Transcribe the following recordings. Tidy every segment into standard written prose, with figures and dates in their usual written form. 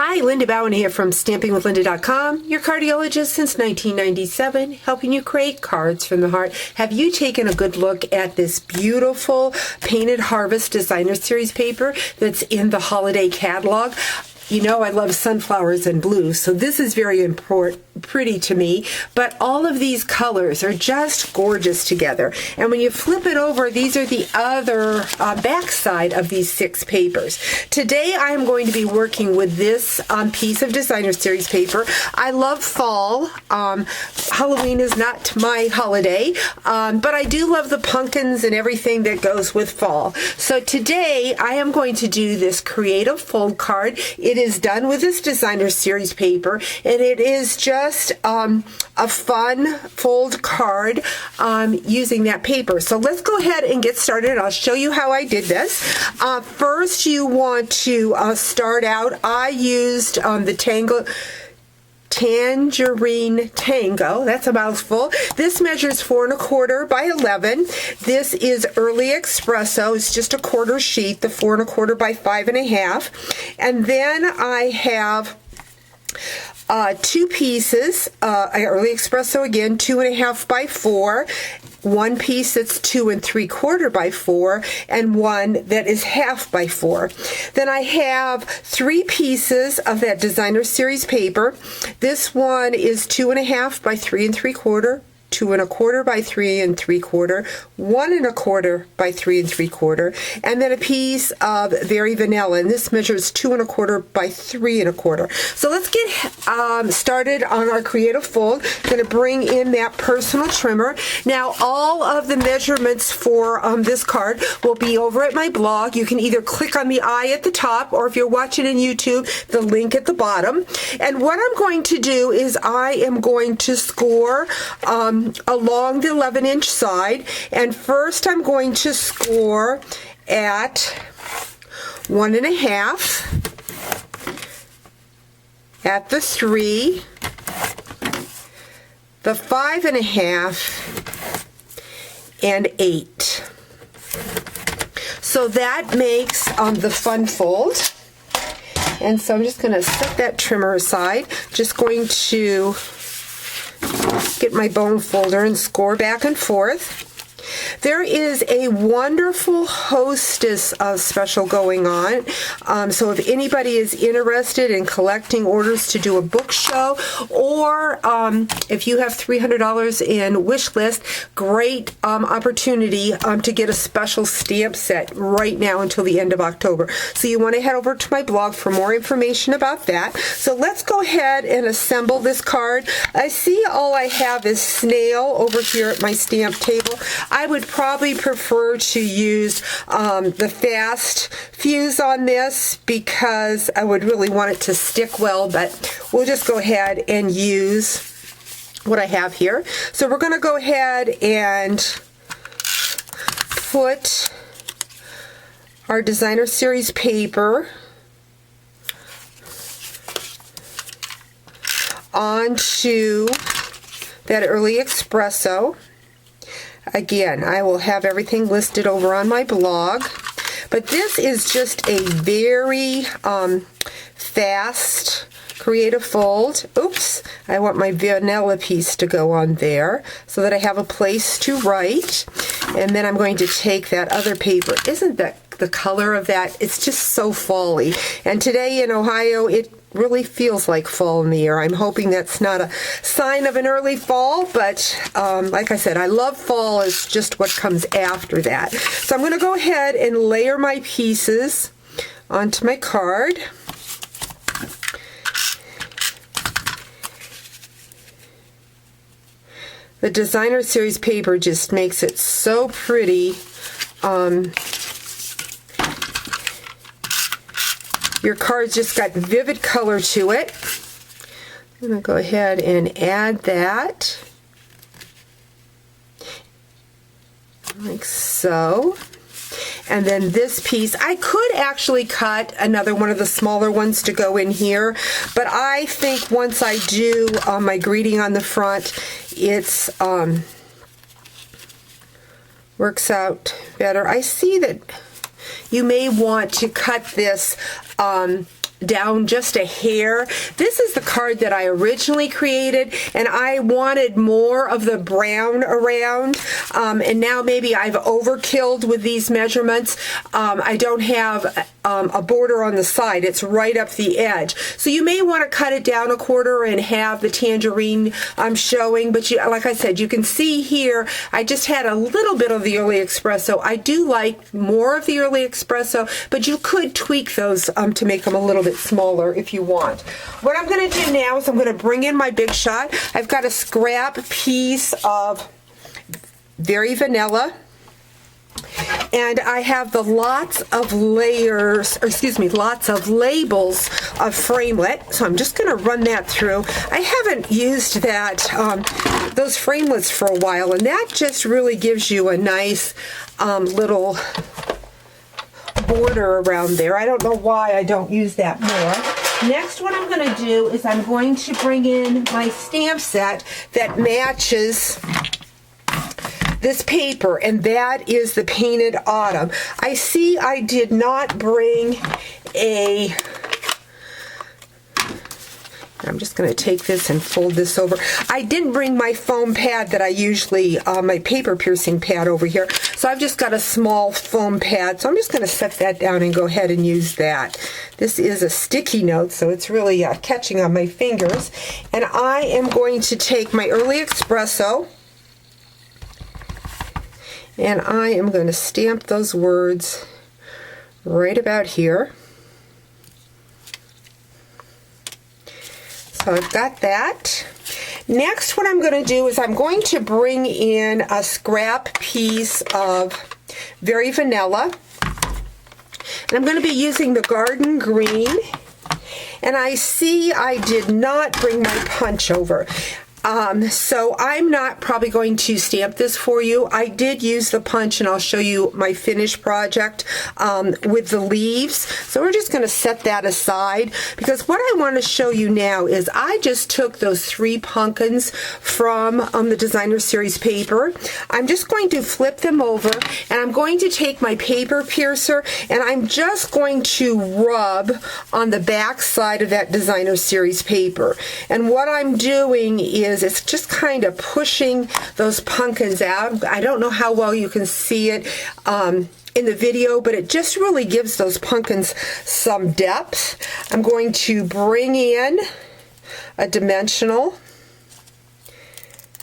Hi, LindaBauwin here from StampingWithLinda.com, your cardiologist since 1997, helping you create cards from the heart. Have you taken a good look at this beautiful Painted Harvest Designer Series paper that's in the holiday catalog? You know I love sunflowers and blue, so this is very pretty to me, but all of these colors are just gorgeous together. And when you flip it over, these are the other back side of these 6 papers. Today I am going to be working with this piece of Designer Series paper. I love fall. Halloween is not my holiday, but I do love the pumpkins and everything that goes with fall. So today I am going to do this creative fold card. It is done with this Designer Series paper, and it is just a fun fold card using that paper. So let's go ahead and get started. I'll show you how I did this. First, you want to start out. I used the Tangerine Tango. That's a mouthful. This measures 4 1/4 by 11. This is Early Espresso. It's just a quarter sheet, the 4 1/4 by 5 1/2. And then I have 2 pieces, Early Espresso again, 2 1/2 by 4, one piece that's 2 3/4 by 4, and one that is 1/2 by 4. Then I have 3 pieces of that Designer Series paper. This one is 2 1/2 by 3 3/4. 2 1/4 by 3 3/4, 1 1/4 by 3 3/4, and then a piece of Very Vanilla, and this measures 2 1/4 by 3 1/4. So let's get started on our creative fold. I'm going to bring in that personal trimmer. Now all of the measurements for this card will be over at my blog. You can either click on the eye at the top, or if you're watching on YouTube, the link at the bottom. And what I'm going to do is I am going to score along the 11-inch side, and first I'm going to score at 1 1/2, at the 3, the 5 1/2, and 8. So that makes the fun fold. And so I'm just going to set that trimmer aside. Just going to get my bone folder and score back and forth. There is a wonderful Hostess special going on. So if anybody is interested in collecting orders to do a book show, or if you have $300 in wish list, great opportunity to get a special stamp set right now until the end of October. So you want to head over to my blog for more information about that. So let's go ahead and assemble this card. I see all I have is snail over here at my stamp table. I would probably prefer to use the fast fuse on this because I would really want it to stick well, but we'll just go ahead and use what I have here. So we're going to go ahead and put our Designer Series paper onto that Early Espresso. Again, I will have everything listed over on my blog, but this is just a very fast creative fold. Oops, I want my vanilla piece to go on there so that I have a place to write. And then I'm going to take that other paper. Isn't that the color of that? It's just so fall-y. And today in Ohio, it really feels like fall in the air. I'm hoping that's not a sign of an early fall, but like I said, I love fall. It's just what comes after that. So I'm going to go ahead and layer my pieces onto my card. The Designer Series paper just makes it so pretty. Your card's just got vivid color to it. I'm going to go ahead and add that, like so. And then this piece, I could actually cut another one of the smaller ones to go in here, but I think once I do my greeting on the front, it's works out better. I see that you may want to cut this down just a hair. This is the card that I originally created, and I wanted more of the brown around, and now maybe I've overkilled with these measurements. I don't have a border on the side. It's right up the edge. So you may want to cut it down a quarter and have the tangerine showing, but like I said, you can see here, I just had a little bit of the early espresso. I do like more of the early espresso, but you could tweak those to make them a little bit smaller if you want. What I'm going to do now is I'm going to bring in my Big Shot. I've got a scrap piece of Very Vanilla, and I have the lots of layers, or excuse me, lots of labels of Framelit. So I'm just going to run that through. I haven't used that those Framelits for a while, and that just really gives you a nice little border around there. I don't know why I don't use that more. Next, what I'm going to do is I'm going to bring in my stamp set that matches this paper, and that is the Painted Autumn. I see I did not bring a... I'm just going to take this and fold this over. I didn't bring my foam pad that I usually, my paper piercing pad over here. So I've just got a small foam pad. So I'm just going to set that down and go ahead and use that. This is a sticky note, so it's really catching on my fingers. And I am going to take my Early Espresso, and I am going to stamp those words right about here. So I've got that. Next, what I'm going to do is I'm going to bring in a scrap piece of Very Vanilla. And I'm going to be using the Garden Green. And I see I did not bring my punch over. So I'm not probably going to stamp this for you. I did use the punch, and I'll show you my finished project with the leaves. So we're just going to set that aside, because what I want to show you now is I just took those 3 pumpkins from the Designer Series paper. I'm just going to flip them over, and I'm going to take my paper piercer, and I'm just going to rub on the back side of that Designer Series paper. And what I'm doing is it's just kind of pushing those pumpkins out. I don't know how well you can see it in the video, but it just really gives those pumpkins some depth. I'm going to bring in a dimensional.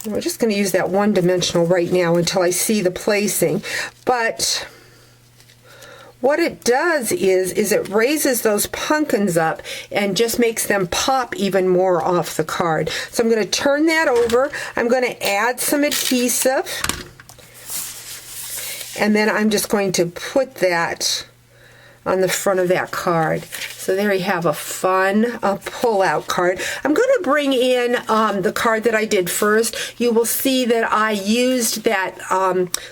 And we're just going to use that one dimensional right now until I see the placing. But what it does is it raises those pumpkins up and just makes them pop even more off the card. So I'm going to turn that over. I'm going to add some adhesive, and then I'm just going to put that on the front of that card. So there you have a fun pull-out card. I'm going to bring in the card that I did first. You will see that I used that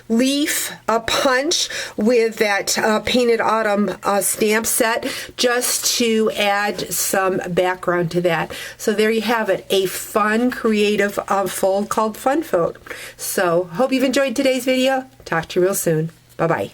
leaf punch with that Painted Autumn stamp set just to add some background to that. So there you have it, a fun, creative fold called Fun Fold. So hope you've enjoyed today's video. Talk to you real soon. Bye-bye.